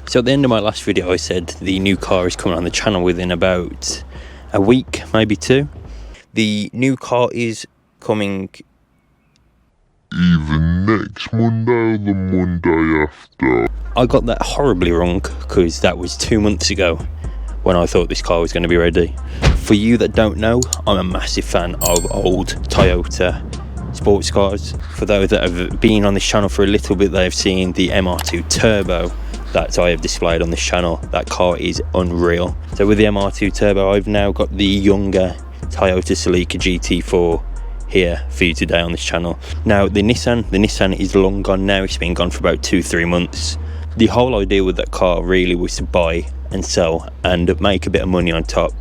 So at the end of my last video I said the new car is coming on the channel within about a week, maybe 2. The new car is coming either next Monday or the Monday after. I got that horribly wrong because that was 2 months ago when I thought this car was going to be ready. For you that don't know, I'm a massive fan of old Toyota sports cars. For those that have been on this channel for a little bit, they have seen the MR2 Turbo that I have displayed on this channel. That car is unreal. So with the MR2 Turbo, I've now got the younger Toyota Celica GT4 here for you today on this channel. Now the Nissan is long gone now. It's been gone for about 2-3 months. The whole idea with that car really was to buy and sell and make a bit of money on top,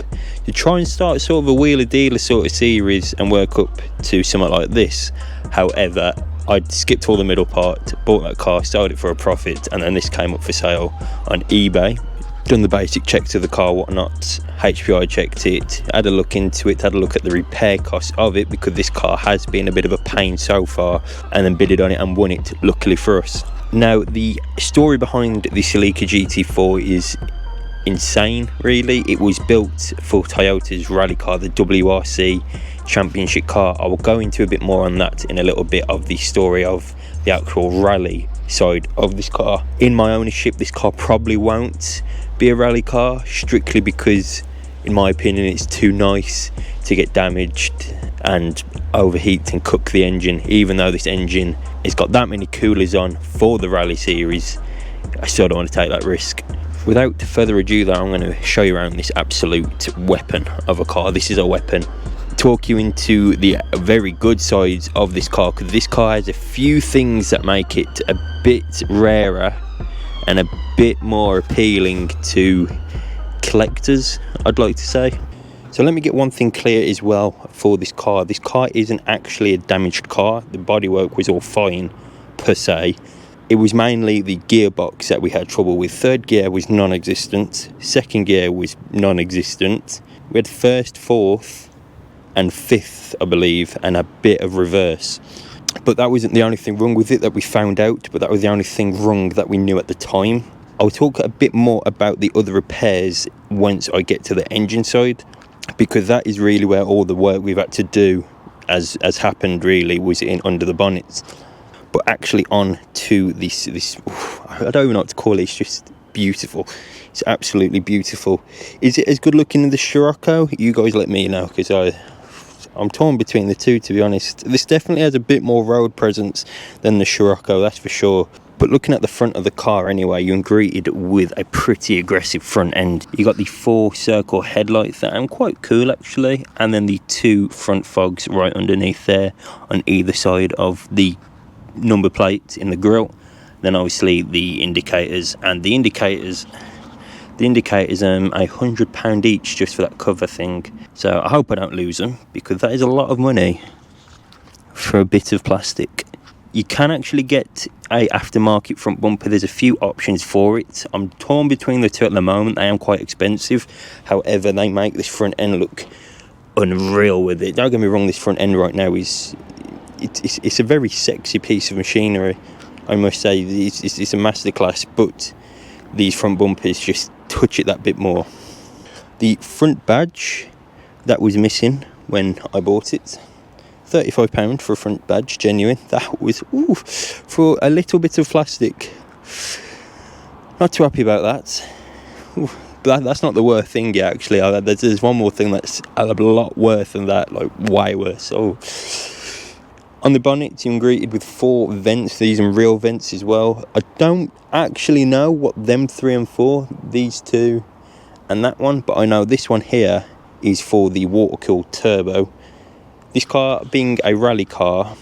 to try and start sort of a wheeler dealer sort of series and work up to something like this. However, I'd skipped all the middle part, bought that car, sold it for a profit, and then this came up for sale on eBay. Done the basic checks of the car, whatnot, HPI checked it, had a look into it, had a look at the repair costs of it, because this car has been a bid of a pain so far, and then bidded on it and won it, luckily for us. Now the story behind the Celica GT4 is insane really. It was built for Toyota's rally car, the WRC championship car. I will go into a bit more on that in a little bit of the story of the actual rally side of this car. In my ownership, this car probably won't be a rally car, strictly because in my opinion it's too nice to get damaged and overheat and cook the engine. Even though this engine has got that many coolers on for the rally series, I still don't want to take that risk. Without further ado though, I'm going to show you around this absolute weapon of a car. This is a weapon. Talk you into the very good sides of this car, because this car has a few things that make it a bit rarer and a bit more appealing to collectors, I'd like to say. So let me get one thing clear as well for this car. This car isn't actually a damaged car. The bodywork was all fine per se. It was mainly the gearbox that we had trouble with. Third gear was non-existent. Second gear was non-existent. We had first, fourth and fifth, I believe, and a bit of reverse. But that wasn't the only thing wrong with it that we found out, but that was the only thing wrong that we knew at the time. I'll talk a bit more about the other repairs once I get to the engine side, because that is really where all the work we've had to do as happened really was in under the bonnets. But actually on to this I don't even know what to call it. It's just beautiful. It's absolutely beautiful. Is it as good looking as the SCIROCCO? You guys let me know, because I'm torn between the two, to be honest. This definitely has a bit more road presence than the SCIROCCO, that's for sure. But looking at the front of the car anyway, you're greeted with a pretty aggressive front end. You got the 4 circle headlights that are quite cool actually, and then the 2 front fogs right underneath there on either side of the number plate in the grille. Then obviously the indicators, and the indicators £100 each just for that cover thing. So I hope I don't lose them, because that is a lot of money for a bit of plastic. You can actually get a aftermarket front bumper. There's a few options for it. I'm torn between the two at the moment. They are quite expensive. However, they make this front end look unreal with it. Don't get me wrong, this front end right now is it's a very sexy piece of machinery, I must say. It's a masterclass, but these front bumpers just touch it that bit more. The front badge that was missing when I bought it, £35 for a front badge, genuine. That was for a little bit of plastic. Not too happy about that. But that's not the worst thing yet, actually. There's one more thing that's a lot worse than that, like way worse. So on the bonnet, you're greeted with 4 vents. These are real vents as well. I don't actually know what them 3 and 4, these 2 and that one, but I know this one here is for the water-cooled turbo. This car, being a rally car,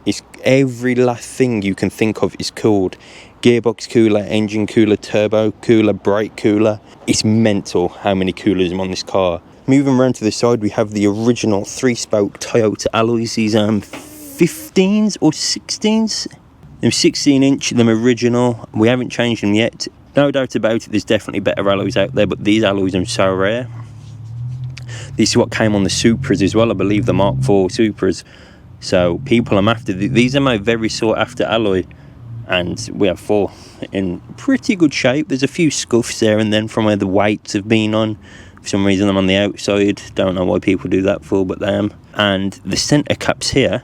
is every last thing you can think of is cooled. Gearbox cooler, engine cooler, turbo cooler, brake cooler. It's mental how many coolers are on this car. Moving around to the side, we have the original 3-spoke Toyota alloys. These 15s or 16s. Them 16-inch, them original. We haven't changed them yet. No doubt about it, there's definitely better alloys out there, but these alloys are so rare. This is what came on the Supras as well, I believe, the Mark IV Supras. So people I'm after, these are my very sought after alloy. and we have 4 in pretty good shape. There's a few scuffs there and then from where the weights have been on. For some reason I'm on the outside, don't know why people do that for, but they am. And the centre caps here,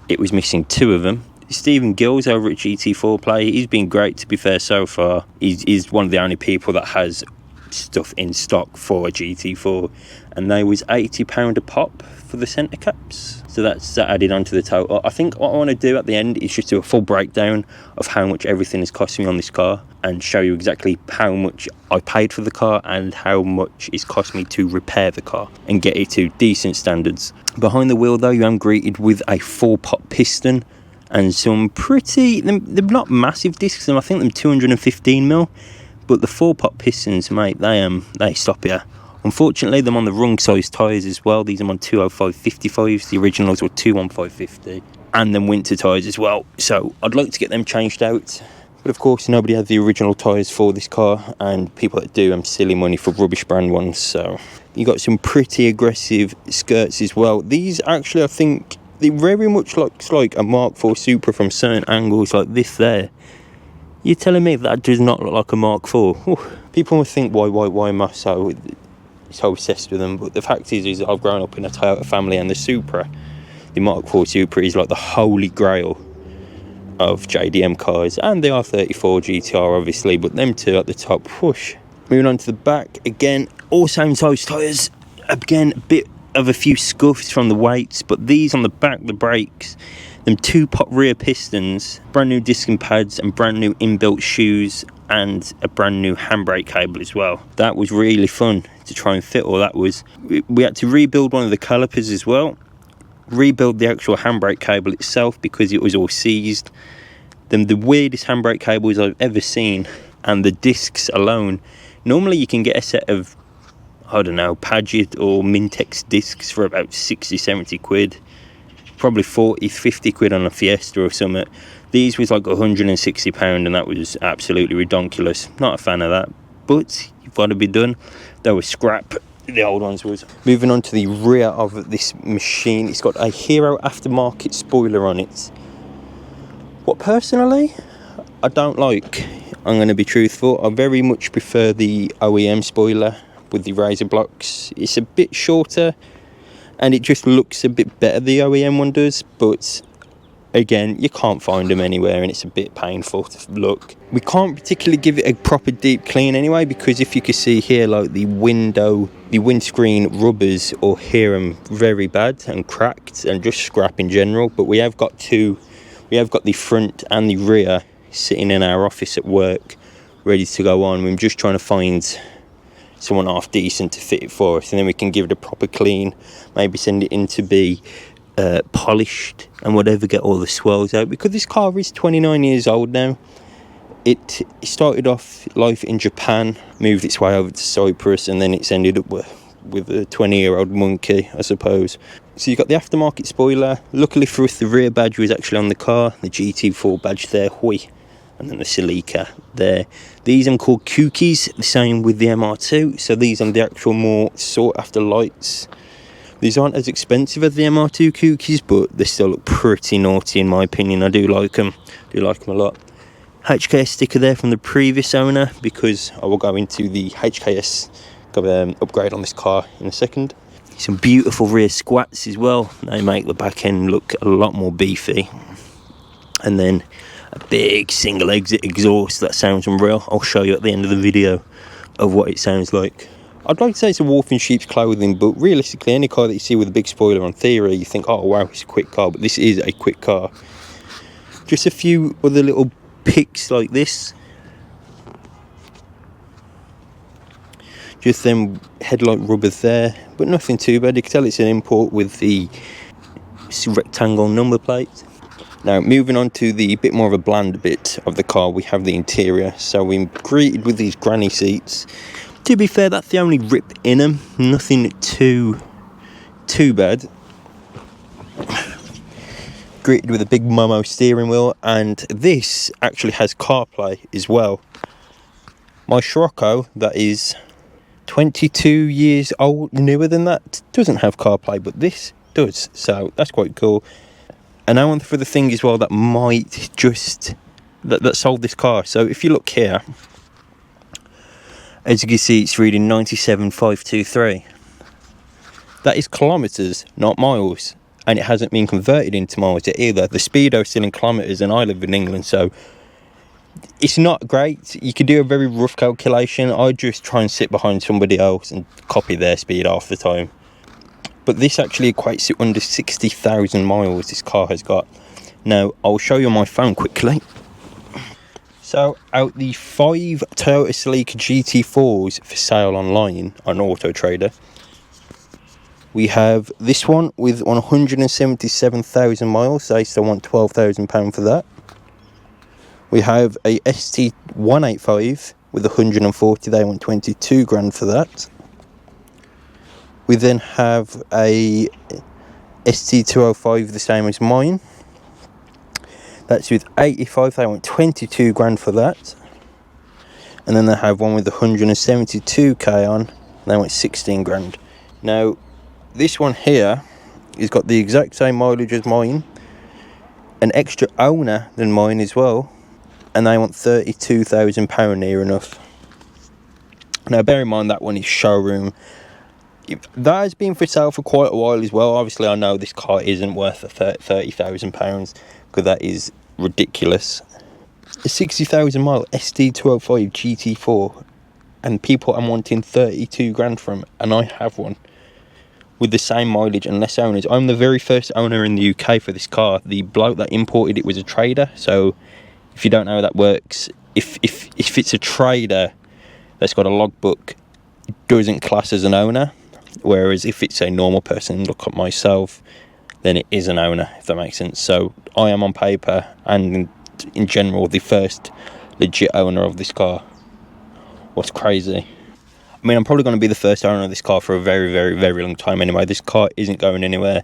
it was missing 2 of them. Stephen Gills over at GT4 Play, he's been great to be fair so far. He's one of the only people that has stuff in stock for a GT4, and they was £80 a pop for the centre caps, so that's added onto the total. I think what I want to do at the end is just do a full breakdown of how much everything is costing me on this car and show you exactly how much I paid for the car and how much it's cost me to repair the car and get it to decent standards. Behind the wheel though, you am greeted with a 4-pot piston and some pretty, they're not massive discs, I think them 215mm, but the 4-pot pistons, mate, they stop here. Unfortunately, them on the wrong size tyres as well. These are on 205 55s. The originals were 215 50, and then winter tyres as well. So I'd like to get them changed out. But of course, nobody has the original tyres for this car, and people that do, silly money for rubbish brand ones. So you got some pretty aggressive skirts as well. These actually, I think, they very much looks like a Mark IV Supra from certain angles, like this there. You're telling me that does not look like a Mark IV? Ooh. People will think, why am I so obsessed with them? But the fact is I've grown up in a Toyota family, and the Supra, the Mark IV Supra, is like the holy grail of JDM cars, and the R34 GTR obviously, but them two at the top. Push. Moving on to the back, again, all same size tyres. Again, a bit of a few scuffs from the weights, but these on the back, the brakes, them 2-pot rear pistons, brand new disc and pads, and brand new inbuilt shoes, and a brand new handbrake cable as well. That was really fun to try and fit all that. We had to rebuild one of the calipers as well, rebuild the actual handbrake cable itself because it was all seized. Then the weirdest handbrake cables I've ever seen, and the discs alone. Normally you can get a set of, I don't know, Paget or Mintex discs for about 60-70 quid. Probably 40-50 quid on a Fiesta or something. These was like £160, and that was absolutely ridiculous. Not a fan of that, but you've got to be done. They were scrap, the old ones was. Moving on to the rear of this machine, it's got a Hero aftermarket spoiler on it. What personally I don't like, I'm going to be truthful, I very much prefer the OEM spoiler with the razor blocks. It's a bit shorter and it just looks a bit better, the OEM one does, but again, you can't find them anywhere and it's a bit painful to look. We can't particularly give it a proper deep clean anyway, because if you can see here, like the windscreen rubbers or hear them very bad and cracked and just scrap in general. But we have got the front and the rear sitting in our office at work ready to go on. We're just trying to find someone half decent to fit it for us, and then we can give it a proper clean, maybe send it in to be polished and whatever, get all the swirls out, because this car is 29 years old now. It started off life in Japan, moved its way over to Cyprus, and then it's ended up with a 20-year-old monkey, I suppose. So you've got the aftermarket spoiler. Luckily for us, the rear badge was actually on the car, the GT4 badge there, hui, and then the Celica there. These are called Kookies, the same with the MR2. So these are the actual more sought after lights. These aren't as expensive as the MR2 Kookies, but they still look pretty naughty in my opinion. I do like them a lot. HKS sticker there from the previous owner, because I will go into the HKS upgrade on this car in a second. Some beautiful rear squats as well. They make the back end look a lot more beefy. And then a big single exit exhaust that sounds unreal. I'll show you at the end of the video of what it sounds like. I'd like to say it's a wolf in sheep's clothing, but realistically any car that you see with a big spoiler on theory, you think, oh wow, it's a quick car, but this is a quick car. Just a few other little picks like this. Just them headlight rubbers there, but nothing too bad. You can tell it's an import with the rectangle number plate. Now moving on to the bit more of a bland bit of the car, we have the interior. So we're greeted with these granny seats. To be fair, that's the only rip in them, nothing too bad. Greeted with a big Momo steering wheel, and this actually has CarPlay as well. My SCIROCCO, that is 22 years old, newer than that, doesn't have CarPlay, but this does, so that's quite cool. And now for the thing as well that might just that sold this car. So if you look here, as you can see, it's reading 97,523. That is kilometres, not miles, and it hasn't been converted into miles yet either. The speedo is still in kilometres, and I live in England, so it's not great. You can do a very rough calculation. I just try and sit behind somebody else and copy their speed half the time. But this actually equates to under 60,000 miles this car has got. Now, I'll show you on my phone quickly. So, out the 5 Toyota Celica GT4s for sale online on Auto Trader, we have this one with 177,000 miles. They still want £12,000 for that. We have a ST205 with 140. They want 22 grand for that. We then have a ST205, the same as mine. That's with 85. They want 22 grand for that. And then they have one with 172k on. They want 16 grand. Now, this one here has got the exact same mileage as mine, an extra owner than mine as well, and they want £32,000 near enough. Now, bear in mind that one is showroom. That has been for sale for quite a while as well. Obviously, I know this car isn't worth £30,000 because that is ridiculous. A 60,000 mile SW20 GT4, and people are wanting 32 grand from, and I have one with the same mileage and less owners. I'm the very first owner in the UK for this car. The bloke that imported it was a trader, so if you don't know how that works, if it's a trader that's got a logbook, it doesn't class as an owner. Whereas if it's a normal person, look at myself, then it is an owner, if that makes sense. So I am on paper and in general the first legit owner of this car. What's crazy? I mean, I'm probably going to be the first owner of this car for a very, very, very long time anyway. This car isn't going anywhere.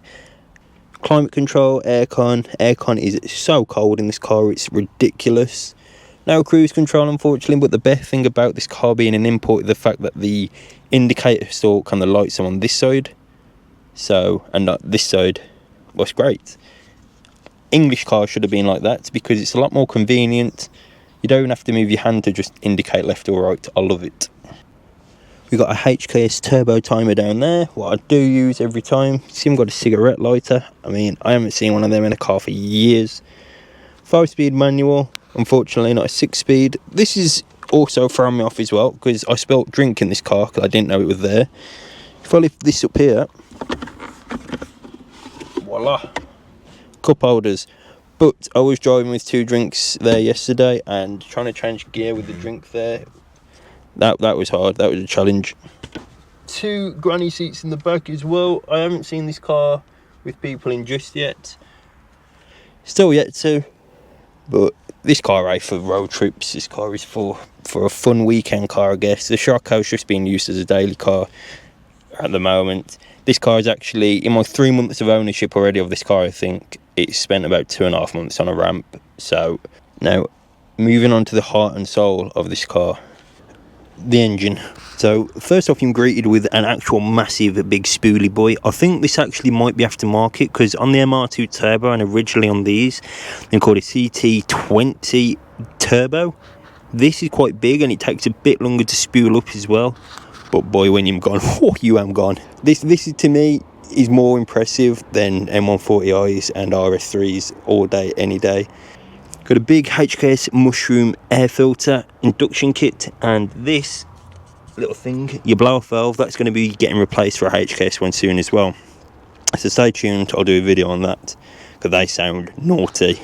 Climate control, aircon. Aircon is so cold in this car, it's ridiculous. No cruise control, unfortunately, but the best thing about this car being an import is the fact that the indicator stalk and the lights are on this side. So, and not this side. What's great. English cars should have been like that because it's a lot more convenient. You don't have to move your hand to just indicate left or right. I love it. We've got a HKS turbo timer down there, what I do use every time. See, I've got a cigarette lighter. I mean, I haven't seen one of them in a car for years. 5-speed manual, unfortunately not a 6-speed. This is also throwing me off as well because I spilled drink in this car because I didn't know it was there. If I lift this up here, voila, cup holders. But I was driving with 2 drinks there yesterday and trying to change gear with the drink there, that was hard. That was a challenge. 2 granny seats in the back as well. I haven't seen this car with people in just yet. Still yet to. But this car ain't for road trips. This car is for a fun weekend car, I guess. The SCIROCCO's just being used as a daily car at the moment. This car is actually, in my 3 months of ownership already of this car, I think it's spent about 2.5 months on a ramp. So now moving on to the heart and soul of this car, the engine. So first off, I'm greeted with an actual massive big spoolie boy. I think this actually might be aftermarket because on the MR2 turbo and originally on these they're called a CT20 turbo. This is quite big and it takes a bit longer to spool up as well. But boy, when you're gone, oh, you am gone. This is, to me, is more impressive than M140i's and RS3s all day, any day. Got a big HKS mushroom air filter induction kit, and this little thing, your blow off valve, that's going to be getting replaced for a HKS one soon as well. So stay tuned, I'll do a video on that because they sound naughty.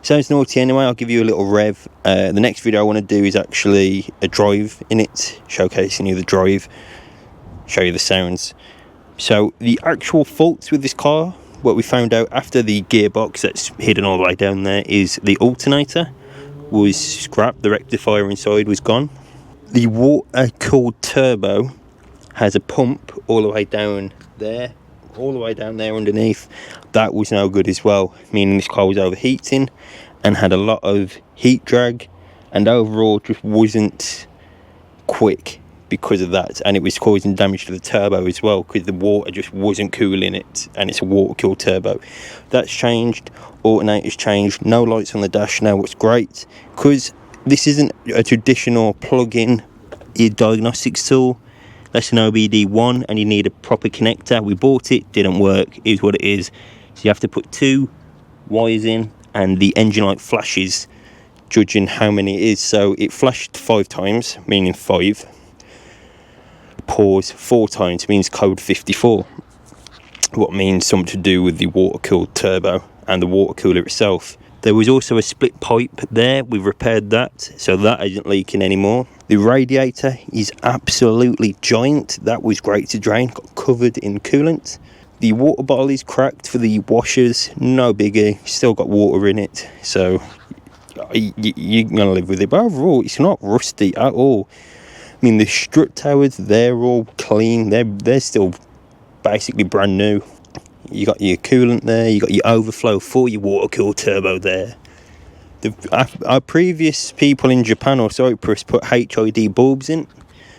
Sounds naughty anyway. I'll give you a little rev. The next video I want to do is actually a drive in it, showcasing you the drive, show you the sounds. So the actual faults with this car, what we found out after the gearbox that's hidden all the way down there, is the alternator was scrapped, the rectifier inside was gone. The water-cooled turbo has a pump all the way down there, underneath. That was no good as well, meaning this car was overheating and had a lot of heat drag and overall just wasn't quick. because of that, and it was causing damage to the turbo as well because the water just wasn't cooling it, and it's a water cooled turbo. That's changed. Alternator's changed. No lights on the dash now. What's great, because this isn't a traditional plug-in diagnostics tool. That's an OBD1, and you need a proper connector. We bought it, didn't work. Is what it is. So you have to put 2 wires in, and the engine light flashes judging how many it is. So it flashed 5 times, meaning 5. Pause 4 times means code 54, what means something to do with the water cooled turbo and the water cooler itself. There was also a split pipe there. We've repaired that, so that isn't leaking anymore. The radiator is absolutely giant. That was great to drain, got covered in coolant. The water bottle is cracked for the washers, no biggie, still got water in it, so you're gonna live with it. But overall, it's not rusty at all. I mean, the strut towers, they're all clean. They're still basically brand new. You got your coolant there, you got your overflow for your water cooled turbo there. Our previous people in Japan or Cyprus put HID bulbs in,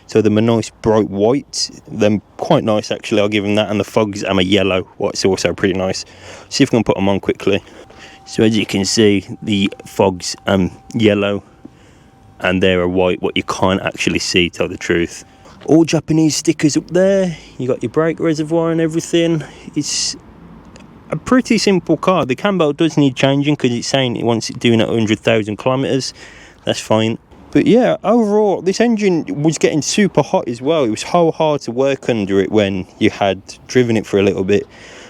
so they're a nice bright white. They're quite nice actually, I'll give them that. And the fogs are a yellow, what's also pretty nice. See if we can put them on quickly. So as you can see, the fogs yellow, and they're a white, what you can't actually see, tell the truth. All Japanese stickers up there. You got your brake reservoir and everything. It's a pretty simple car. The cam belt does need changing because it's saying it wants it doing at 100,000 kilometers. That's fine. But yeah, overall, this engine was getting super hot as well. It was so hard to work under it when you had driven it for a little bit.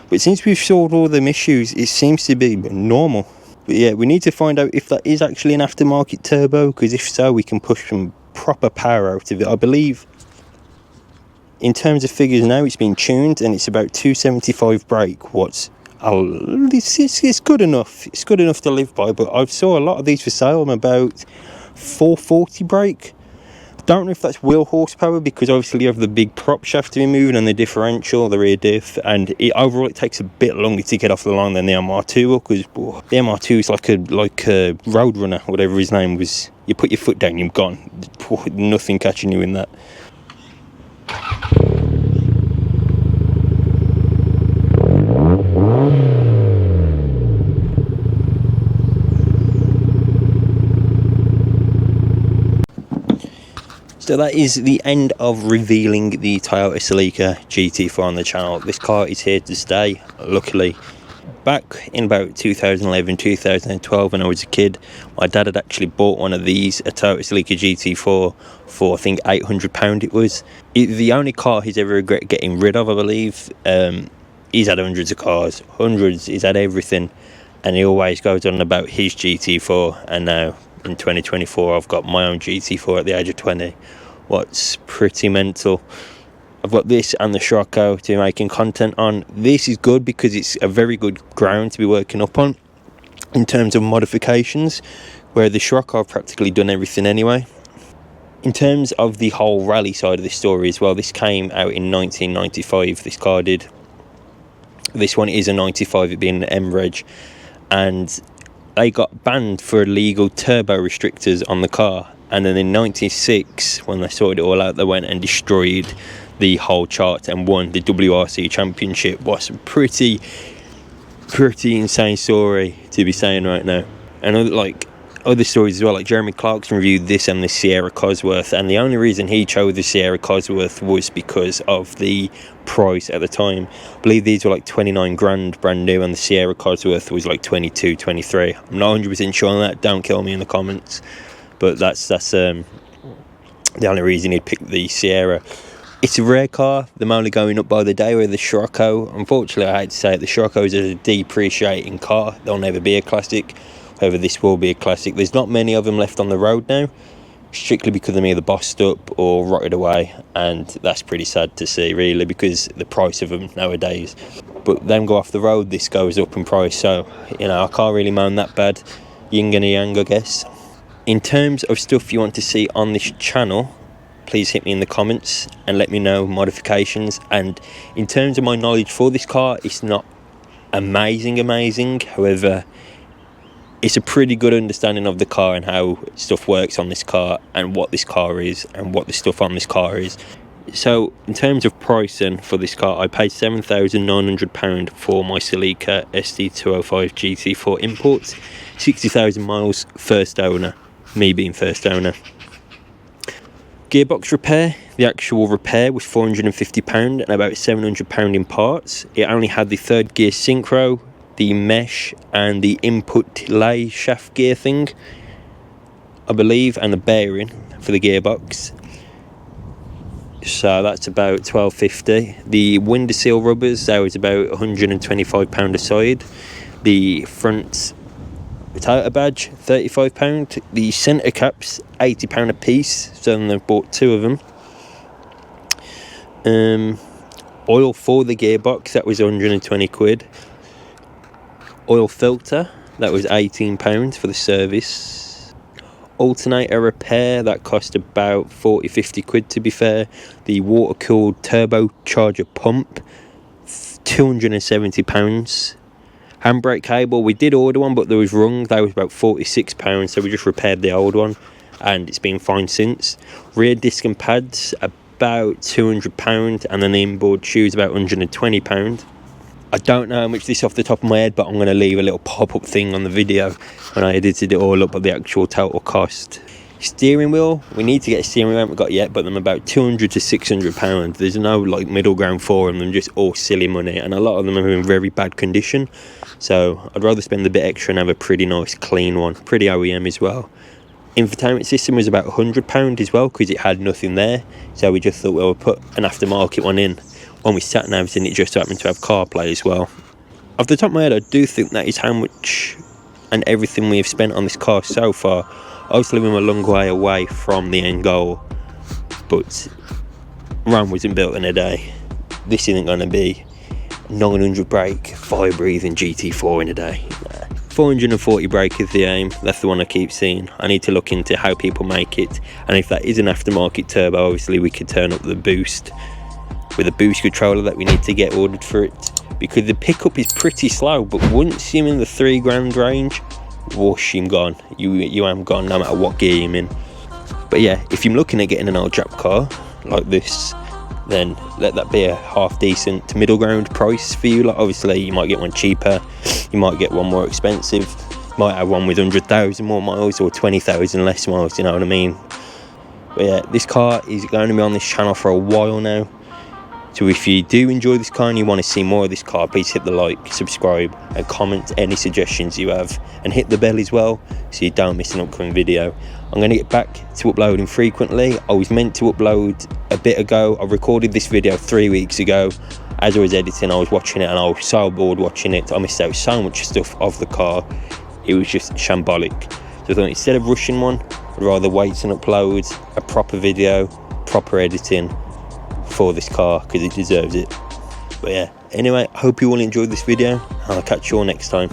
But since we've solved all them issues, it seems to be normal. But yeah, we need to find out if that is actually an aftermarket turbo, because if so, we can push some proper power out of it. I believe in terms of figures now, it's been tuned and it's about 275 brake. It's good enough. It's good enough to live by, but I saw a lot of these for sale. I'm about 440 brake. I don't know if that's wheel horsepower, because obviously you have the big prop shaft to be moving and the differential, the rear diff, and overall it takes a bit longer to get off the line than the MR2, because the MR2 is like a Roadrunner, whatever his name was. You put your foot down, you're gone. Nothing catching you in that. So that is the end of revealing the Toyota Celica GT4 on the channel. This car is here to stay, luckily. Back in about 2011, 2012, when I was a kid, my dad had actually bought one of these, a Toyota Celica GT4, for I think £800 it was. The only car he's ever regretted getting rid of, I believe. He's had hundreds of cars, he's had everything, and he always goes on about his GT4, and now in 2024 I've got my own GT4 at the age of 20. What's pretty mental. I've got this and the SCIROCCO to be making content on. This is good because it's a very good ground to be working up on in terms of modifications, where the SCIROCCO I've practically done everything anyway. In terms of the whole rally side of this story as well, this came out in 1995, this car did. This one is a 95, it being an M reg, and they got banned for illegal turbo restrictors on the car. And then in 96, when they sorted it all out, they went and destroyed the whole chart and won the WRC championship. What's a pretty insane story to be saying right now. And other stories as well, like Jeremy Clarkson reviewed this and the Sierra Cosworth, and the only reason he chose the Sierra Cosworth was because of the price at the time. I believe these were like 29 grand brand new, and the Sierra Cosworth was like 22, 23. I'm not 100% sure on that, don't kill me in the comments, but that's the only reason he'd picked the Sierra. It's a rare car. They're only going up by the day, with the SCIROCCO. Unfortunately, I hate to say it, the SCIROCCO is a depreciating car. They'll never be a classic. However, this will be a classic. There's not many of them left on the road now, strictly because they're either bossed up or rotted away, and that's pretty sad to see, really, because the price of them nowadays. But them go off the road, this goes up in price, so I can't really moan that bad. Yin and yang, I guess. In terms of stuff you want to see on this channel, please hit me in the comments and let me know modifications. And in terms of my knowledge for this car, it's not amazing. However, it's a pretty good understanding of the car and how stuff works on this car and what this car is and what the stuff on this car is. So in terms of pricing for this car, I paid £7,900 for my Celica ST205 GT4 import, 60,000 miles, first owner, me being first owner. Gearbox repair, the actual repair was £450 and about £700 in parts. It only had the third gear synchro, the mesh and the input lay shaft gear thing, I believe, and the bearing for the gearbox. So that's about £12.50. The window seal rubbers, that was about £125 a side. The front Toyota badge, £35. The centre caps, £80 a piece, so then they've bought 2 of them. Oil for the gearbox, that was 120 quid. Oil filter, that was £18 for the service. Alternator repair, that cost about 40-50 quid to be fair. The water cooled turbocharger pump, £270. Handbrake cable, we did order one but there was wrong, that was about £46, so we just repaired the old one and it's been fine since. Rear disc and pads, about £200, and then the inboard shoes about £120. I don't know how much this off the top of my head, but I'm going to leave a little pop-up thing on the video when I edited it all up at the actual total cost. Steering wheel, we need to get a steering wheel, we haven't got yet, but them about £200 to £600. There's no like middle ground for them, just all silly money, and a lot of them are in very bad condition, so I'd rather spend a bit extra and have a pretty nice clean one, pretty OEM as well. Infotainment system was about £100 as well because it had nothing there, so we just thought we'll put an aftermarket one in. When we sat navs in, it just happened to have CarPlay as well. Off the top of my head, I do think that is how much and everything we have spent on this car so far. Obviously we're a long way away from the end goal, but Rome wasn't built in a day. This isn't going to be 900 brake, fire breathing GT4 in a day. 440 brake is the aim, that's the one I keep seeing. I need to look into how people make it, and if that is an aftermarket turbo, obviously we could turn up the boost with a boost controller that we need to get ordered for it, because the pickup is pretty slow, but once you're in the £3,000 range, whoosh, you're gone. You am gone no matter what gear you're in. But yeah, if you're looking at getting an old Jap car like this, then let that be a half decent to middle ground price for you. Like obviously you might get one cheaper, you might get one more expensive, you might have one with 100,000 more miles or 20,000 less miles, you know what I mean. But yeah, this car is going to be on this channel for a while now. So if you do enjoy this car and you want to see more of this car, please hit the like, subscribe and comment any suggestions you have, and hit the bell as well so you don't miss an upcoming video. I'm going to get back to uploading frequently. I was meant to upload a bit ago. I recorded this video 3 weeks ago. As I was editing, I was watching it and I was so bored watching it. I missed out so much stuff of the car. It was just shambolic. So I thought instead of rushing one, I'd rather wait and upload a proper video, proper editing for this car because it deserves it. But yeah, anyway, I hope you all enjoyed this video and I'll catch you all next time.